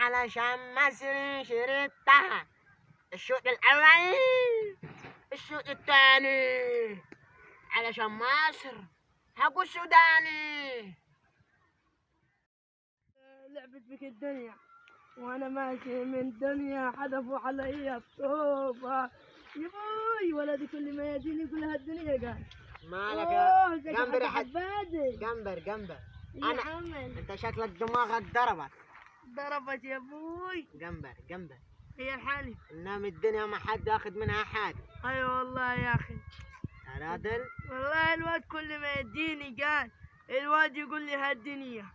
علشان مصر شربتها. الشوط الأول، الشوط الثاني علشان مصر حقوا السوداني. لعبت بك الدنيا وانا ماشي من دنيا حذفوا علي الطوبة. يبوي ولدي كل ما يجيني يقول هالدنيا قال مالك يا جنبر يا حد؟ عبادي جنبر يا عمل انت شكلك دماغك ضربت يا ابوي. جنبر هي الحالي. انما الدنيا ما حد ياخد منها حاجة. ايوه والله يا اخي. يا راجل والله الواد كل ما يديني قال الواد يقول لي هالدنيا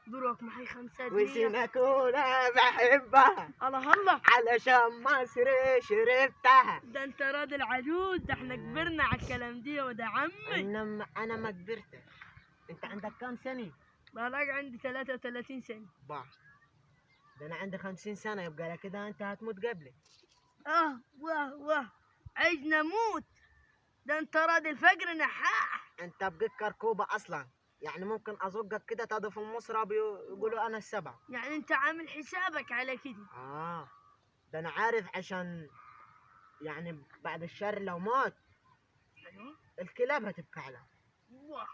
بروك معي 5 دنيا وسيناكولا بحبها الله علشان مصر شربتها. ده انت راجل عجوز، ده احنا كبرنا على الكلام دي وده عمي. انما انا ما كبرتش. انت عندك كام سنة؟ بلاقي عندي 33 سنة. باه ده انا عندي 50 سنة، يبقى كده انت هتموت قبلي. واه عايز نموت. ده انت راجل فقر نحاح. انت بقيت كركوبة اصلا، يعني ممكن ازقك كده تضيف المصرب يقولوا انا السبع. يعني انت عامل حسابك على كده. ده انا عارف، عشان يعني بعد الشر لو مات الكلاب هتبكي عليه. واه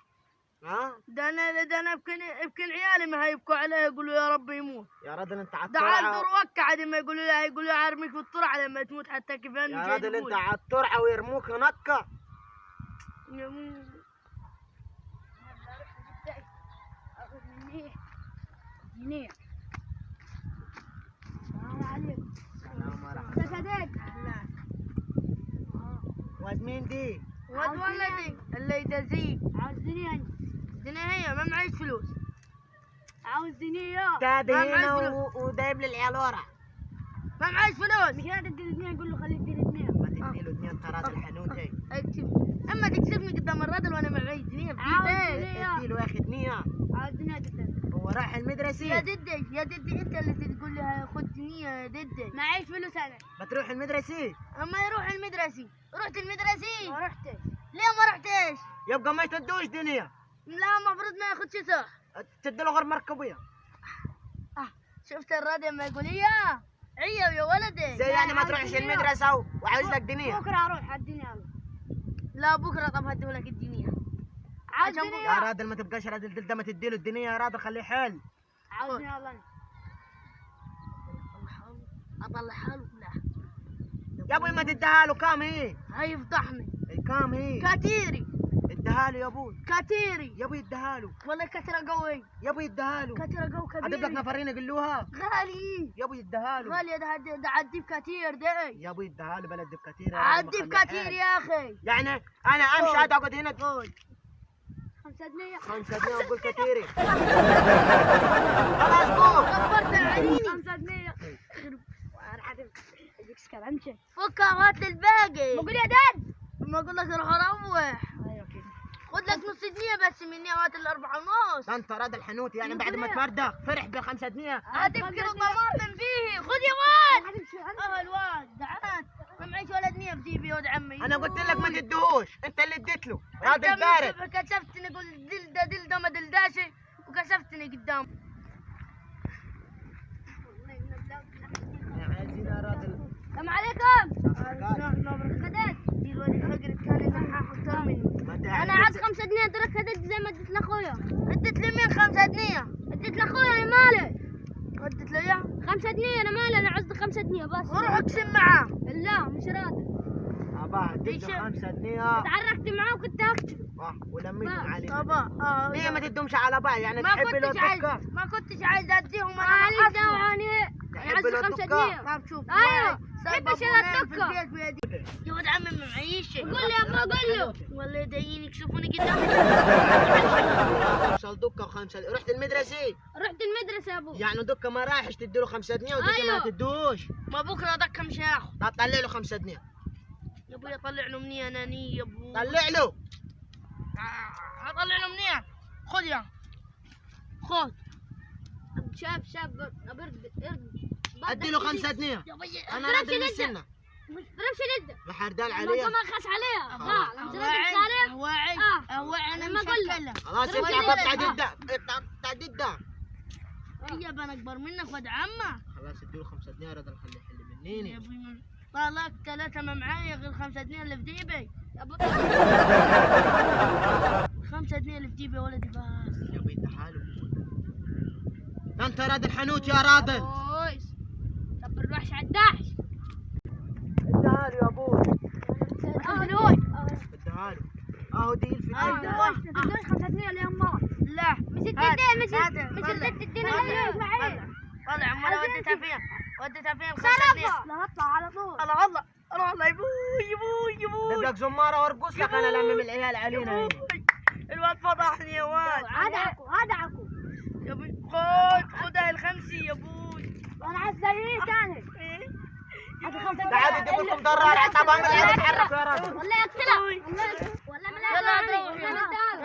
ده انا ابكي عيالي ما هيبكوا عليه يقولوا يا رب يموت. يا راجل انت ده عالطرعة. عالدور وكع عاد ما يقولوا له يقولوا ارميك في الطرع لما تموت حتى كيف يا راجل انت عالطرعة ويرموك نكة. جنيه. السلام عليكم. السلام ورحمة الله. واد مين دي؟ واد ولدي اللي يدزيك. عاوز دنيا. دنيا هي ما معيش فلوس. عاوز دنيا. ده هنا ودايب للعيال ورا. ما معيش فلوس. مش قادر تدي الاثنين، قول له خليه يدي الاثنين. ما تديله اثنين، انت راجل حنون هيك. اكتب. اما تكسبني قدام الراجل وانا معيش دنيا. اديله يا اخي دنيا. عاوز دنيا جدا. هو رايح المدرسة. يا ددي انت اللي تقول لي خد دنيا يا ددي. معيش فلوس انا. بتروح المدرسة؟ اما يروح المدرسة. رحت المدرسة؟ ما رحتش. ليه ما رحتش؟ يبقى ما تدوش دنيا. لا المفروض ما ياخدش صح. تديله غير مركبية. شفت الراجل ما يقول يا عيا يا ولدي. زي يعني ما تروحش المدرسة وعايز لك دنيا. بكره اروح الدنيا. لا بكره طب هديهولك الدنيا. عاوز دنيا يا راجل ما تبقاش راجل ده، ما تديله الدنيا يا راجل، خليه حال. عاوز دنيا والله. اطلع حاله. لا يا ابوي ما تديها له. كام هي؟ هيفضحني. كام هي؟ كتيري. اديها له يا ابوي. كتيري يا ابوي اديها له. والله كتيرة قوي. يا ابوي اديها له. كتيرة قوي كبير. ادب لك نفرين يقلوها. غالي. يا ابوي اديها له. غالي ده عديب كتير ده. يا ابوي اديها له بلد كتير. عديب كتير يا اخي. يعني انا امشي اقعد هنا قول 5 دنيا. 5 دنيا اقول كتير. خلاص قوم. كبرت عيني. 5 دنيا. انا عارف اديك كلامك. فك هات لي الباقي. بقول يا داد. ما اقول لك روح اروح. ايوه كده. خد لك نص دنيا بس مني هات الأربعة ونص. انت راجل حنوت يعني بعد ما تمردغ فرح ب5 دنيا. هتفكر الطماطم فيه. خذ يا واد. الواد دعات ما معيش ولا دنيا في جيبي يا ولد عمي. انا قلت لك ما تدهوش، انت اللي اديت له راجل بارد. كشفتني قلت دلده ما دلداشي وكشفتني قدام. عايزين يا راجل. السلام عليكم. كدت دي الواد الفقر كان نحاح اكثر مني. انا عايز 5 دنيا ترك كدت زي ما اديت لاخويا. اديت لي مين 5 دنيا؟ اديت لاخويا انا مالي. اديت له اياه 5 دنيا انا مالي، انا عايز 5 دنيا بس. وروح اقسم معاه. لا مش راضي. ابا اديت 5 دنيا. تعرفت معاه وكنت اكتب. ولميتهم عليه. ابا ليه ما تدهمش على بعض يعني؟ ما تحب له الدكة؟ ما كنتش عايز اديهم انا. معلش دعواني. تحب له 5 دنيا. الدكة؟ شوف ايوه تحب اشيل الدكة. يا ولد عمي ما معيش. قول لي يا ابا قول له. والله يديني يكشفوني قدامي. وصل دكة و5. رحت المدرسة؟ رحت المدرسة يا ابو. يعني دكة ما رايحش تديله 5 دنيا ودكة ما تدوش. ما بكره دكة مش هياخد. طلع له 5 دنيا. يا ابوي اطلع له منين اناني يا ابو. طلع له. اطلع له منين؟ خذ يا خذ. شاب برد ادي له 5 دنيا. انا راضي من السنة. ضربش جدا. محردان عليها. ما خاس عليها. لا هو انا مش هتكلم. خلاص امشي على قطع جدة. قطع جدة. هي انا اكبر منك ود عمه. خلاص اديله 5 دنيا رد نخليه يحل منيني. يا ابوي طالك 3 ما معايا غير 5 دنيا اللي في جيبي. 5 دنيا اللي في جيبي يا ولدي بس. يا ابوي تعالوا. ده انت راد الحانوت يا رادل. بويس طب الوحش على الداعش. اديها له يا ابوي. ادلوي اديها له. اهو دي في ادلوي تدوش 5 دنيا اليوم لا مش الدين مش الدين طلع امال وديتها فين؟ وديتها فين 5 دنيا؟ لا هطلع على طول. الله يبوي بدك زماره وارقص لك انا لمم العيال علينا هنا. الواد فضحني يا واد. هدعكوا يا ابوي. خد هاي الخمسة يا ابوي. وانا عايز زي ثاني. تعالوا يجيب لكم ضرار طبعا يتعرف يا راجل. ولا يقتلها ولا يلا نروح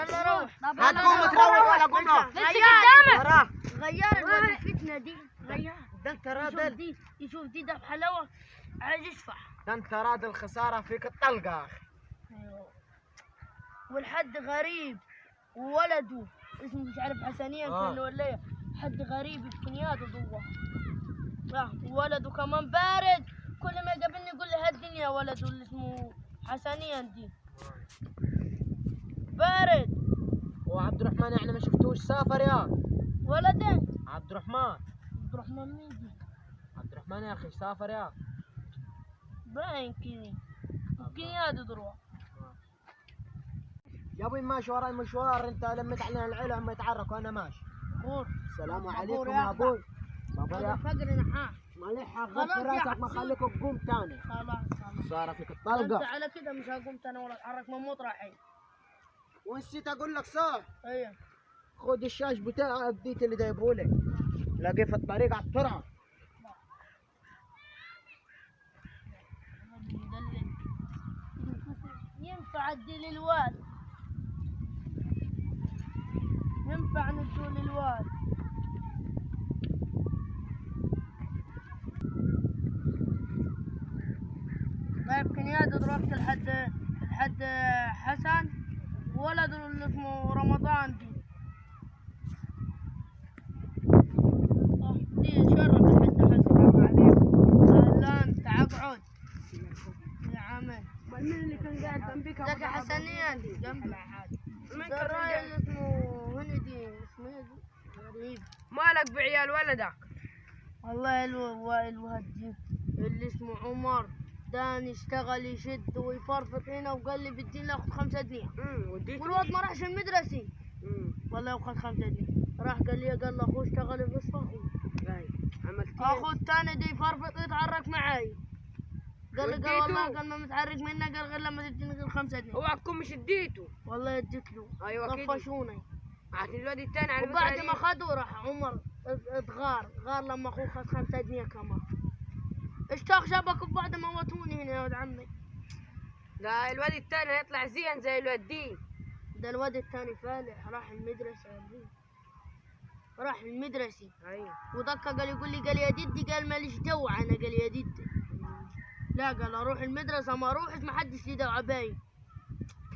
يلا روح. لا تقوم تروح ولا قوم له. قدامك غير الواد الفتنة دي غير. ده انت رادل. يشوف دي ده بحلاوة عايز يشفح. ده انت رادل خساره فيك الطلقه اخي. والحد غريب وولده اسمه مش عارف حسنية كله ولا ايه. حد غريب بكنياته جوا. وولده كمان بارد كل ما يقابلني يقول لي هالدنيا ولده اللي اسمه حسنية دي بارد. وعبد الرحمن احنا ما شفتوش سافر يا ولده عبد الرحمن. عبد الرحمن مين دي؟ عبد الرحمن يا اخي سافر يا باين كذي كنياته تروح. يا ابوي ماشي وراي مشوار. انت لميت علينا العيله هم يتعركوا وانا ماشي. السلام عليكم يا ابوي. بابا يا فقر نحاح مليح غفر راسك ما خليك تقوم تاني. خلاص صار فيك انت الطلقه. على كده مش هقوم انا ولا اتحرك من مطرحي. ونسيت اقول لك صح. ايوه خذ الشاش بتاعك ديت اللي جايبهولك لاقيه في الطريق على الترعه. ينفع ادي للواد ينفع ندو للواد. طيب كنيادة رحت لحد حسن وولده اللي اسمه رمضان دي. دي شرف لحد حسن عليكم. اهلا تعال اقعد يا عمي. مين اللي كان قاعد جنبك؟ ذاك حسنية دي جنبي. الراجل اللي اسمه هندي اسمه ايه دي؟ غريب. مالك بعيال ولدك؟ والله الواد دي اللي اسمه عمر دان يشتغل يشد ويفرفط هنا وقال لي بدي ناخذ 5 دنيا. وديته؟ والواد ما راحش المدرسة. والله ياخذ 5 دنيا. راح قال لي اخوه اشتغل في الصحي. عملت اخو الثاني دي يفرفط يتعرك معاي. قال والله قال ما متحرك منه قال غير لما تديني غير 5 دنيا. اوعى تكون مش اديته. والله اديت له. ايوه كده. طفشوني. عشان الواد الثاني على وبعد ما خذوا راح عمر غار لما اخوه خذ 5 دنيا كمان. اشتاق شبك وبعد موتوني هنا يا ولد عمي. لا الواد الثاني هيطلع زين زي الواد دي. ده الواد الثاني فالح راح المدرسة يا ابوي. راح المدرسة. ايوه. ودكا قال يا ددي قال ماليش دو انا قال يا ددي. لا قال اروح المدرسة ما اروحش ما حدش لي دو عباين.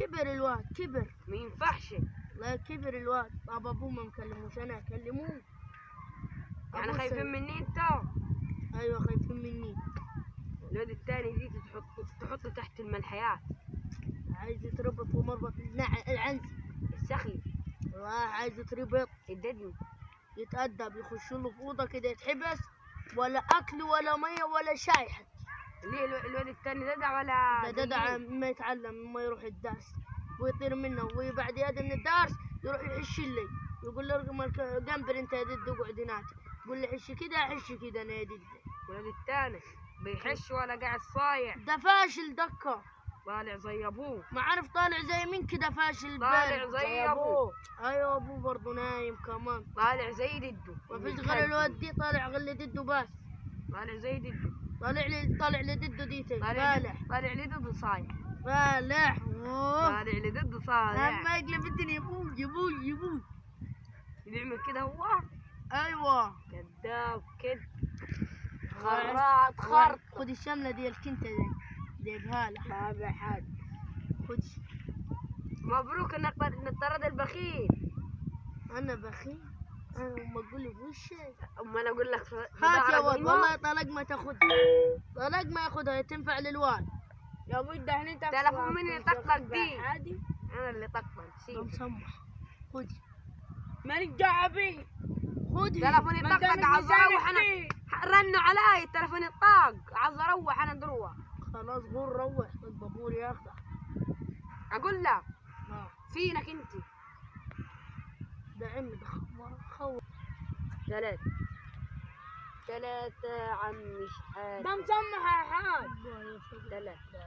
كبر الواد كبر. ما ينفعش. لا كبر الواد. بابا ابوه ما مكلموش انا اكلموه. يعني خايفين مني انت؟ ايوه خايفين مني. الواد الثاني دي تحطه تحت الملحيات. عايز يتربط ومربط العنز السخلي. والله عايز يتربط الددي يتأدب يخش له في اوضه كده يتحبس ولا اكل ولا ميه ولا شاي حتى. ليه الواد الثاني ددع ولا ددع ما يتعلم ما يروح الدرس ويطير منه وبعد يد من الدرس يروح يحش لي يقول له قنبر انت يا دد اقعد هناك. يقول لي حش كده حش كده انا يا دد. الواد الثاني بيحش ولا قاعد صايع. ده فاشل دكه. طالع زي ابوه. ما عارف طالع زي مين كده فاشل. طالع زي ابوه. ايوه ابوه برضه نايم كمان. طالع زي دده. ما فيش غير الواد دي طالع غير دده بس. طالع زي دده. طالع لي دده ديتي. طالع لي ضد صايع. فالح. طالع لي ضد صايع. ما يقلب الدنيا يبوي بيعمل كده هو. ايوه كذاب كده. خرط. خد الشمله دي الكنتة دي بهاله. ما حد. خد. مبروك انك طرد البخيل. انا بخيل. أنا بقول لك وش اما انا اقول لك هات يا ولد والله طلق ما تاخذها طلق ما ياخذها تنفع للوالد يا ود هني تلفون مني طقطق دي عادي انا اللي طقطق شيء مسمح خذي مالك دعوه بيه خذي تلفوني طقطق عاوز اروح انا رنوا علي تلفوني طاق عاوز اروح اانا دروه خلاص قول روح البابور ياخذه اقول لك فينك انت دعمي خو ثلاثة عمي شحات ده مسمح يا حاج ثلاثة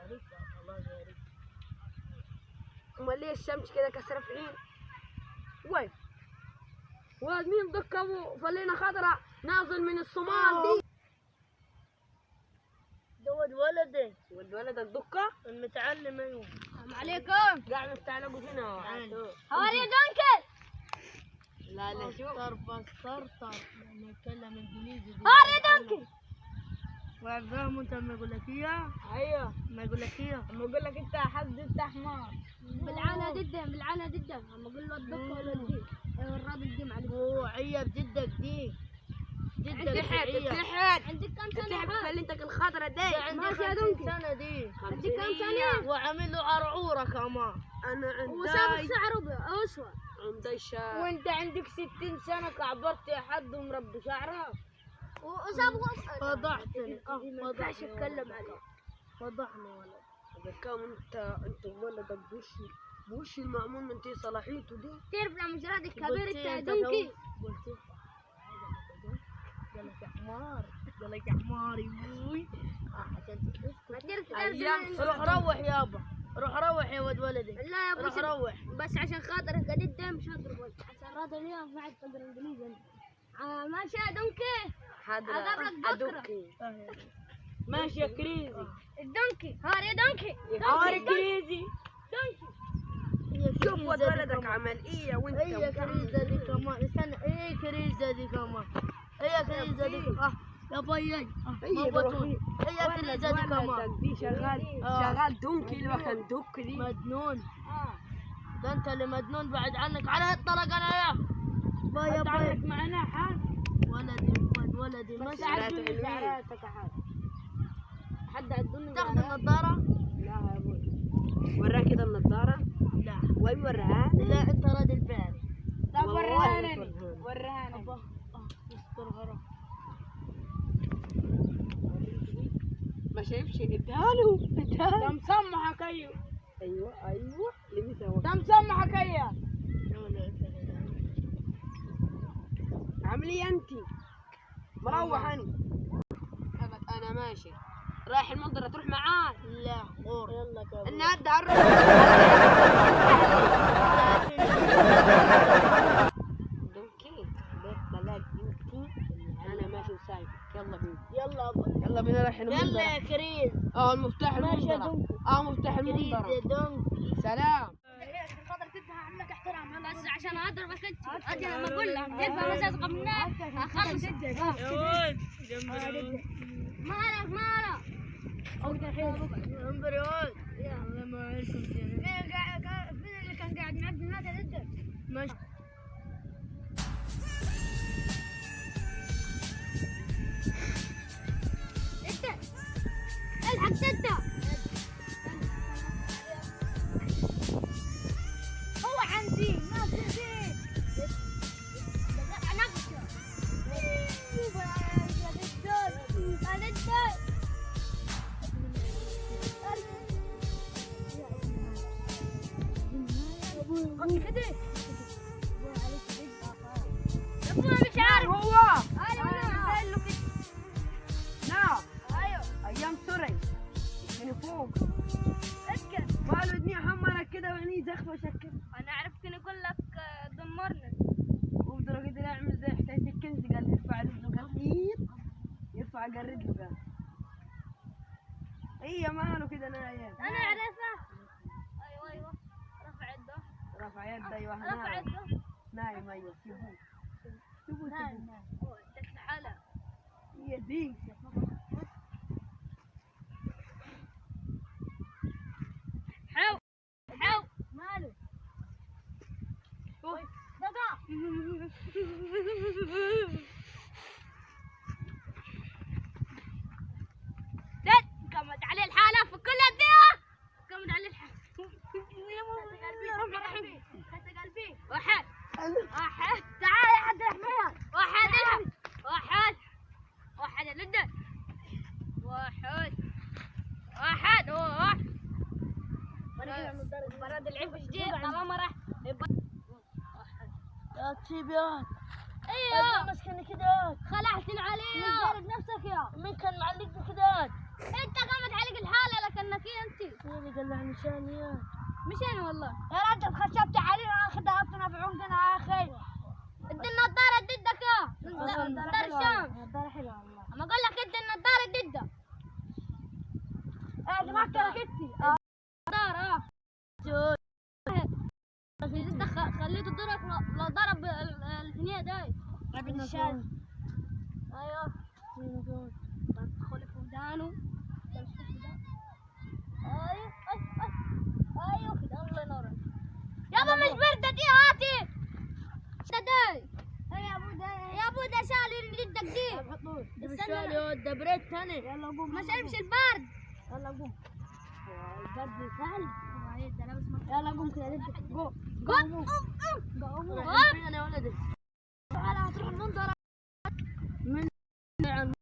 امال ليه الشمس كده كسره في عين وين واد مين ضك ابو فلينه خضراء نازل من الصومال دي ده ولدي والولد الدكه المتعلم ايوه السلام عليكم قاعد مستعلقوا هنا هاوري دانكل لا لا شوف بسطر نتكلم انجليزي هاوري دانكل وفاهم انت ما يقول لك اياه ايوه ما يقول لك اياه اما اقول لك انت حد انت حمار بالعانه جدا اما اقول له الدكه ولا الدين الراجل دي معلش هو عيب جدك دي تحت عندك كم تحت سنه فلينتك الخضراء دي عندك 50 سنه دي عندك كم سنه وعامل له عرعوره كمان انا عندي وسابق شعره اسود عندي شعر وانت عندك 60 سنه كعبرت يا حد ومربي شعرك وسابق فضحتني ما ينفعش اتكلم عليه فضحني ولد اذا كان انت ولدك بوش المأمون من تي صلاحيته دي تعرف لما جراد الكبير انت دونكي قلت قال لك يا حمار يا ابوي ايام روح يابا روح يا ولد ولدي لا يا ابوي روح بس عشان خاطرك قديت مش هضربك عشان هذا اليوم ما عاد تقدر انجليزي ماشي يا دونكي أدوكي ماشي يا كريزي الدونكي هاري دونكي هاري كريزي شوف ولدك عمل ايه وانت هي كريزة دي كمان استنى ايه كريزة دي كمان هي كريزة دي يا بيي ما بطول هي كريزة دي كمان دي شغال دونكي اللي كان دوك دي مجنون ده انت اللي مجنون بعد عنك على الطلق انا يا باي باي معنا حال ولدي بس عدوني شعراتك يا حاج حد عدوني تاخذ النظارة؟ لا يا ابوي وراها كده النظارة؟ لا وين وراها؟ لا انت راجل فارغ طب ورهاني استرغرة ما شايفش اداله ده مسمحك ايوه ايوه اللي مسوى ده مسمحك ايوه عاملي انت مروح انا ماشي رايح المنظرة تروح معاي لا غور يلا كابو النهارده هروح دوكي بيت طلاق انتي انا ماشي وسايبك يلا بينا رايح المنظرة يلا يا كريم المفتاح ماشي يا المنظرة دونكي مفتاح المنظرة كريم دونكي سلام خاطر كنت هعملك احترام بس عشان اضربك انت اجي لما اقول لك تفهم اساس قبلنا اخلص مالك انظر يا ولد يلا ما عليكم فين اللي كان قاعد معبد الناس ضدك ماشي انت الحق انت هو عندي ما في شيء مش عارف هو ايوه نعم ايوه ايام سوري من فوق اسكت قالوا ادني حمرك كده وعيني زخمه شكل انا عرفت اقول لك دمرنا وبدروا كده يعمل زي حكايه الكنز قال يرفع رجله قال يرفع قرد له قال هي ماله كده نايم انا اعرفه ايوه رفع يده رفع يده ايوه رفع يده نايم ايوه شوفوا نايم اديك الحالة هي دي حو ماله دقا واحد براد العيب جديد طالما راح يا تيبيان ايوه مسكني كده. خلعتني عليه جرب نفسك يا مين كان معلقني كده؟ انت قامت عليك الحالة لكنك انت مين اللي قلع نشاني يا مش انا والله يا رجل خشبت علينا اخذها اصلا في عنقنا يا اخي. ادي النظارة ضدك يا نظارة الشمس نظارة حلوة والله. اما اقول لك ادي النظارة ضدك ايه ما كرهتي نظارة خليته ضرب لو ضرب الثنية داي ابن الشاذ. ايوه تدخل في ودانه ايوه كده الله ينور يابا مش بردة دي هاتي داي يا ابو ده شال ضدك دي استنى ده بريد ثاني. يلا قوم ما شربش البرد يلا قوم. البرد سهل. يلا قوم كده ضدك قوم قوم قوم انا يا ولدي. تعال تروح المنظرة من يا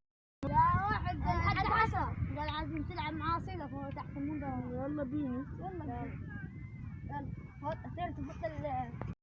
واحد الحاج حسن قال عايزين تلعب معاه صيدة فهو تحت المنظرة يلا بيني. يلا يلا يلا